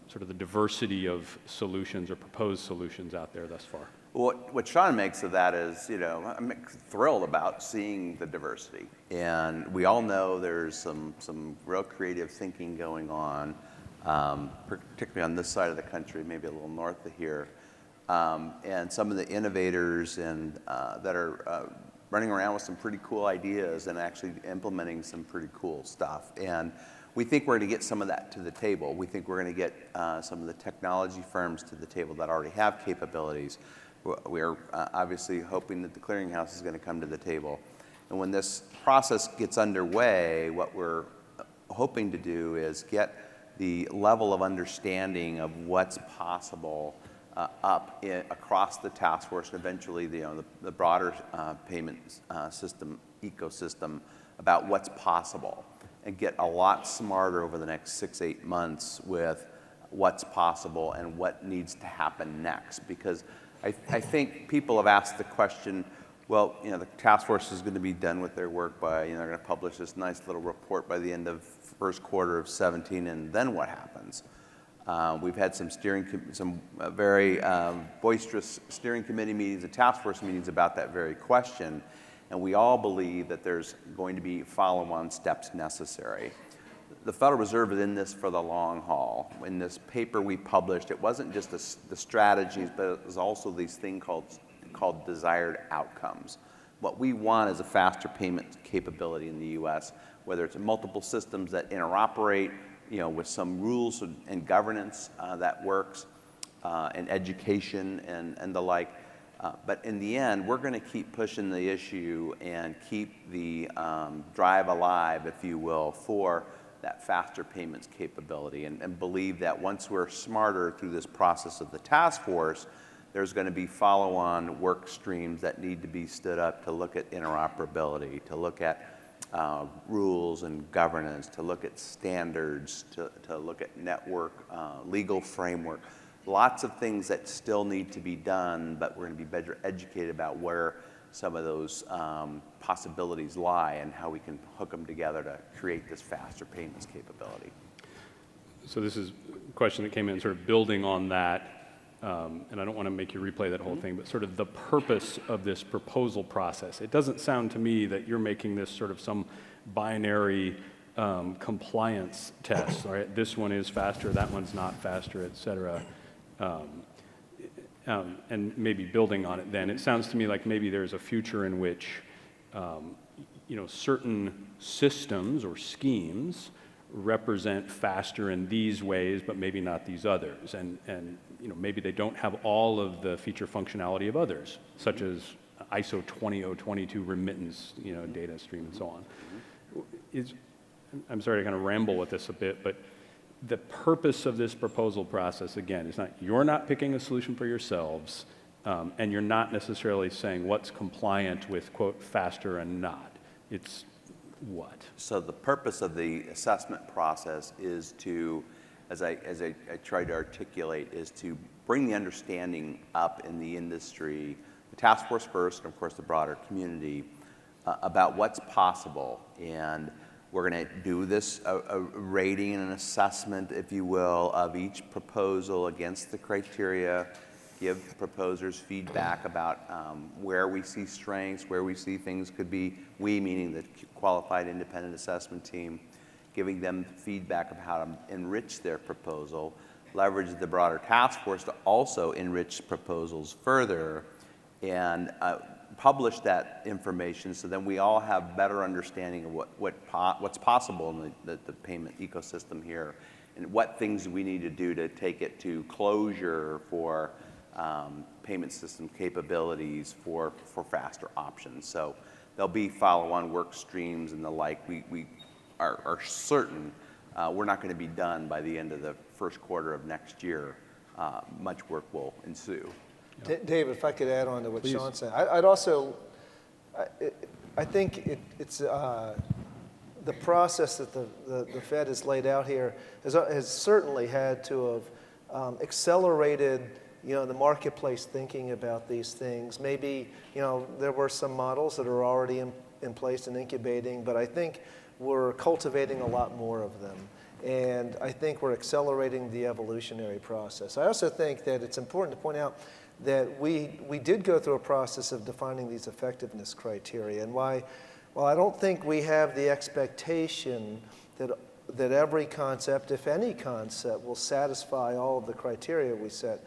sort of the diversity of solutions or proposed solutions out there thus far? What Sean makes of that is, you know, I'm thrilled about seeing the diversity. And we all know there's some real creative thinking going on, particularly on this side of the country, maybe a little north of here. And some of the innovators that are running around with some pretty cool ideas and actually implementing some pretty cool stuff. And we think we're going to get some of that to the table. We think we're going to get some of the technology firms to the table that already have capabilities. We're obviously hoping that the clearinghouse is going to come to the table. And when this process gets underway, what we're hoping to do is get the level of understanding of what's possible up across the task force and eventually the broader payment system ecosystem about what's possible, and get a lot smarter over the next 6-8 months with what's possible and what needs to happen next. Because I think people have asked the question, well, you know, the task force is going to be done with their work by, you know, they're going to publish this nice little report by the end of first quarter of 17, and then what happens? We've had some very boisterous steering committee meetings and task force meetings about that very question, and we all believe that there's going to be follow-on steps necessary. The Federal Reserve is in this for the long haul. In this paper we published, it wasn't just the strategies, but it was also these thing called desired outcomes. What we want is a faster payment capability in the U.S., whether it's multiple systems that interoperate, you know, with some rules and governance that works, and education and the like. But in the end, we're going to keep pushing the issue and keep the drive alive, if you will, for that faster payments capability, and believe that once we're smarter through this process of the task force, there's going to be follow-on work streams that need to be stood up to look at interoperability, to look at rules and governance, to look at standards, to look at network, legal framework. Lots of things that still need to be done, but we're going to be better educated about where some of those possibilities lie and how we can hook them together to create this faster payments capability. So this is a question that came in sort of building on that, and I don't want to make you replay that whole thing, but sort of the purpose of this proposal process. It doesn't sound to me that you're making this sort of some binary compliance test, right? This one is faster, that one's not faster, et cetera. And maybe building on it then, it sounds to me like maybe there's a future in which you know, certain systems or schemes represent faster in these ways, but maybe not these others. And you know, maybe they don't have all of the feature functionality of others, such as ISO 20022 remittance, data stream and so on. I'm sorry to kind of ramble with this a bit, but the purpose of this proposal process, again, is you're not picking a solution for yourselves, and you're not necessarily saying what's compliant with, quote, faster and not. It's what? So the purpose of the assessment process is to, as I tried to articulate, is to bring the understanding up in the industry, the task force first, and of course the broader community, about what's possible. And we're going to do this a rating and an assessment, if you will, of each proposal against the criteria, give proposers feedback about where we see strengths, where we see things could be, we meaning the qualified independent assessment team, giving them feedback of how to enrich their proposal, leverage the broader task force to also enrich proposals further, and publish that information so then we all have better understanding of what's possible in the payment ecosystem here, and what things we need to do to take it to closure for payment system capabilities for faster options. So there'll be follow-on work streams and the like. We are certain we're not going to be done by the end of the first quarter of next year. Much work will ensue. David, if I could add on to what Please. Sean said, I'd also, I think it's the process that the Fed has laid out here has certainly had to have accelerated, the marketplace thinking about these things. Maybe, there were some models that are already in place and incubating, but I think we're cultivating a lot more of them. And I think we're accelerating the evolutionary process. I also think that it's important to point out that we did go through a process of defining these effectiveness criteria. And while I don't think we have the expectation that every concept, if any concept, will satisfy all of the criteria we set,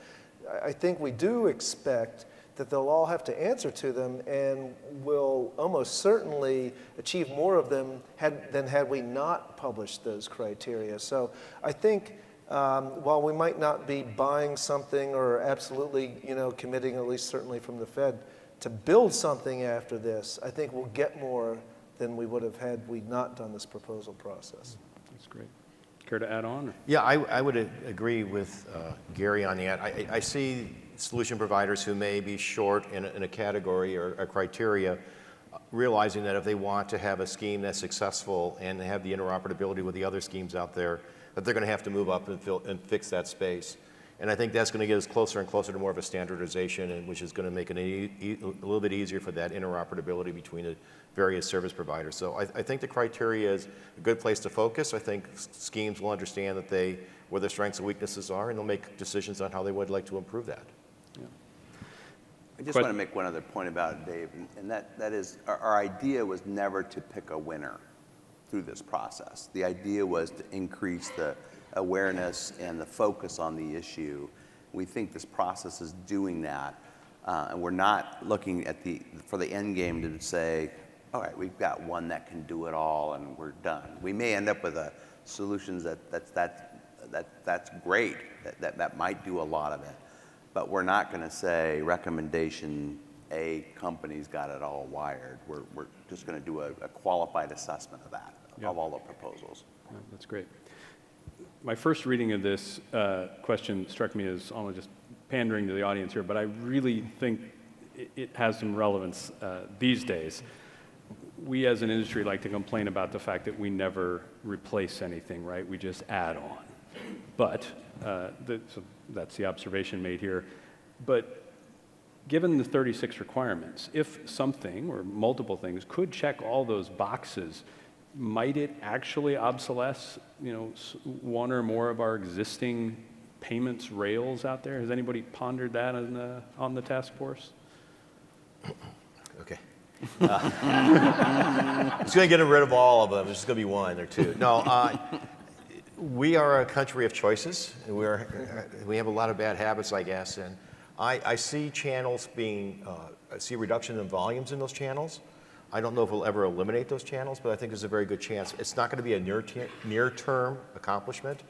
I think we do expect that they'll all have to answer to them and will almost certainly achieve more of them than had we not published those criteria. So I think while we might not be buying something or absolutely, committing, at least certainly from the Fed, to build something after this, I think we'll get more than we would have had we not done this proposal process. That's great. Care to add on? Yeah, I would agree with Gary on that. I see solution providers who may be short in a category or a criteria, realizing that if they want to have a scheme that's successful and have the interoperability with the other schemes out there, that they're going to have to move up and fix that space. And I think that's going to get us closer and closer to more of a standardization, which is going to make it a little bit easier for that interoperability between the various service providers. So I think the criteria is a good place to focus. I think schemes will understand that where their strengths and weaknesses are, and they'll make decisions on how they would like to improve that. Yeah. I just want to make one other point about it, Dave, and that is our idea was never to pick a winner through this process. The idea was to increase the awareness and the focus on the issue. We think this process is doing that, and we're not looking at for the end game to say, all right, we've got one that can do it all and we're done. We may end up with a solutions that's great, that might do a lot of it, but we're not going to say recommendation A company's got it all wired. We're just going to do a qualified assessment of that, of all the proposals. Yeah, that's great. My first reading of this question struck me as almost just pandering to the audience here, but I really think it has some relevance these days. We as an industry like to complain about the fact that we never replace anything, right? We just add on. But, so that's the observation made here. But given the 36 requirements, if something or multiple things could check all those boxes, might it actually obsolesce, one or more of our existing payments rails out there? Has anybody pondered that on the task force? Okay. It's going to get rid of all of them. There's just going to be one or two. No, we are a country of choices. We have a lot of bad habits, I guess, and I see channels I see a reduction in volumes in those channels. I don't know if we'll ever eliminate those channels, but I think there's a very good chance. It's not going to be a near-term accomplishment.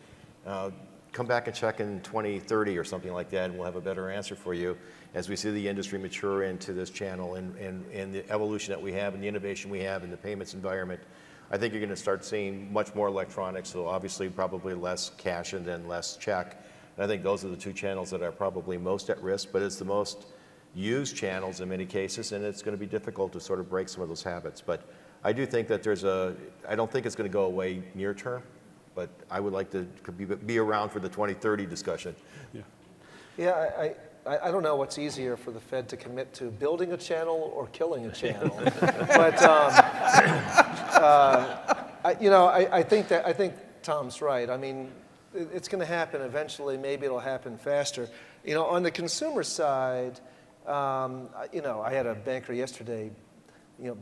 come back and check in 2030 or something like that, and we'll have a better answer for you as we see the industry mature into this channel and the evolution that we have and the innovation we have in the payments environment. I think you're going to start seeing much more electronics, so obviously probably less cash and then less check. And I think those are the two channels that are probably most at risk, but it's the most used channels in many cases, and it's going to be difficult to sort of break some of those habits. But I do think that I don't think it's going to go away near term, but I would like to be around for the 2030 discussion. Yeah, I don't know what's easier for the Fed to commit to, building a channel or killing a channel. But I think Tom's right. I mean, it's going to happen eventually. Maybe it'll happen faster. On the consumer side, I had a banker yesterday,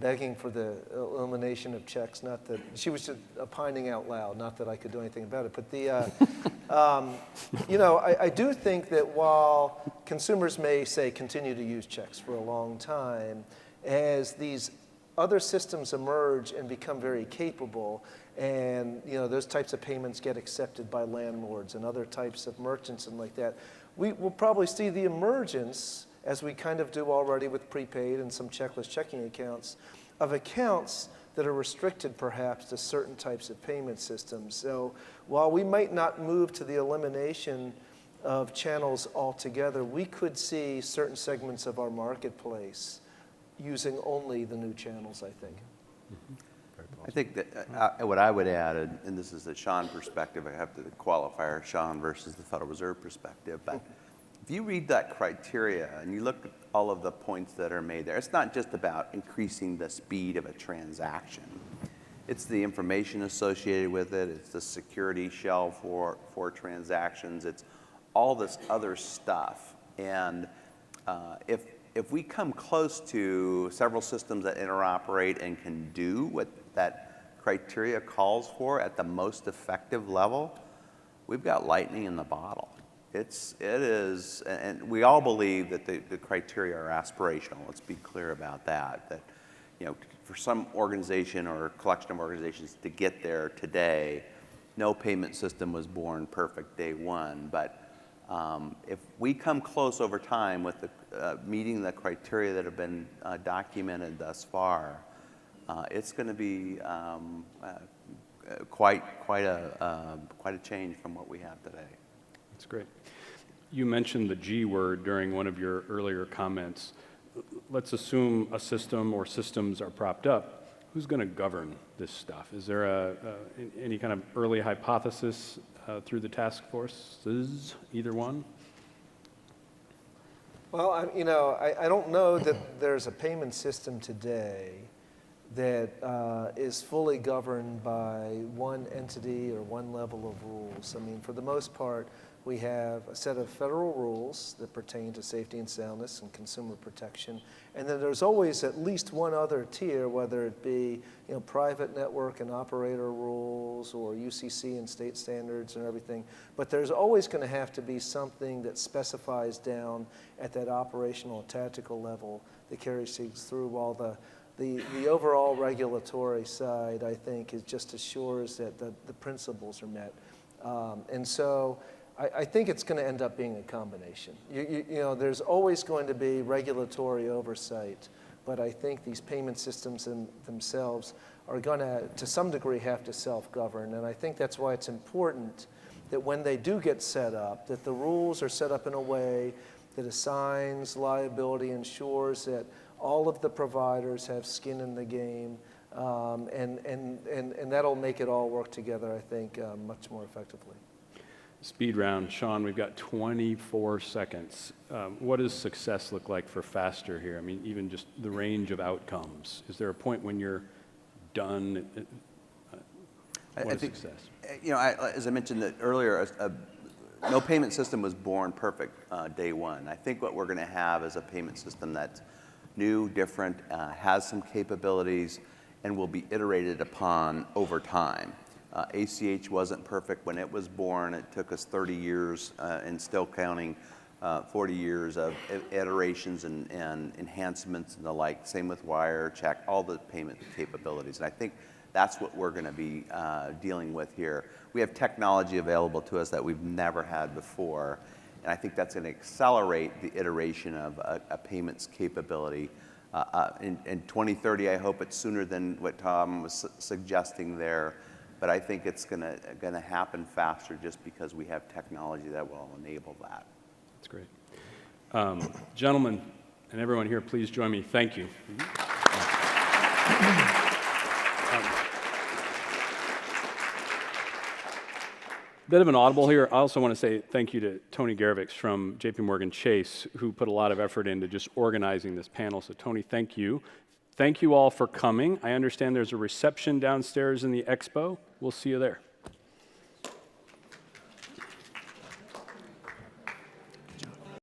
begging for the elimination of checks. Not that she was just opining out loud. Not that I could do anything about it. But I do think that while consumers may say continue to use checks for a long time, as these other systems emerge and become very capable, and those types of payments get accepted by landlords and other types of merchants and like that, we will probably see the emergence, as we kind of do already with prepaid and some checkless checking accounts, of accounts that are restricted perhaps to certain types of payment systems. So while we might not move to the elimination of channels altogether, we could see certain segments of our marketplace using only the new channels, I think. I think that what I would add, and this is the Sean perspective, I have the qualifier Sean versus the Federal Reserve perspective, but if you read that criteria and you look at all of the points that are made there, it's not just about increasing the speed of a transaction. It's the information associated with it. It's the security shell for transactions. It's all this other stuff. And if we come close to several systems that interoperate and can do what that criteria calls for at the most effective level, we've got lightning in the bottle. It is, and we all believe that the criteria are aspirational. Let's be clear about that. That, for some organization or collection of organizations to get there today, no payment system was born perfect day one. But if we come close over time with meeting the criteria that have been documented thus far, it's going to be quite a change from what we have today. That's great. You mentioned the G word during one of your earlier comments. Let's assume a system or systems are propped up. Who's going to govern this stuff? Is there any kind of early hypothesis through the task forces, either one? Well, I don't know that there's a payment system today that is fully governed by one entity or one level of rules. I mean, for the most part, we have a set of federal rules that pertain to safety and soundness and consumer protection. And then there's always at least one other tier, whether it be private network and operator rules or UCC and state standards and everything. But there's always going to have to be something that specifies down at that operational and tactical level that carries things through, while the overall regulatory side, I think, is just assures that the principles are met. And so I think it's going to end up being a combination. There's always going to be regulatory oversight, but I think these payment systems themselves are going to some degree, have to self-govern. And I think that's why it's important that when they do get set up, that the rules are set up in a way that assigns liability, ensures that all of the providers have skin in the game, and that'll make it all work together, I think, much more effectively. Speed round. Sean, we've got 24 seconds. What does success look like for Faster here? I mean, even just the range of outcomes. Is there a point when you're done? What is success? As I mentioned earlier, no payment system was born perfect day one. I think what we're going to have is a payment system that's new, different, has some capabilities, and will be iterated upon over time. ACH wasn't perfect when it was born. It took us 30 years and still counting, 40 years of iterations and enhancements and the like. Same with wire, check, all the payment capabilities. And I think That's what we're going to be dealing with here. We have technology available to us that we've never had before, and I think that's going to accelerate the iteration of a payments capability. In 2030, I hope it's sooner than what Tom was suggesting there, but I think it's going to happen faster just because we have technology that will enable that. That's great. Gentlemen and everyone here, please join me. Thank you. Bit of an audible here. I also want to say thank you to Tony Garavix from JPMorgan Chase, who put a lot of effort into just organizing this panel. So Tony, thank you. Thank you all for coming. I understand there's a reception downstairs in the expo. We'll see you there.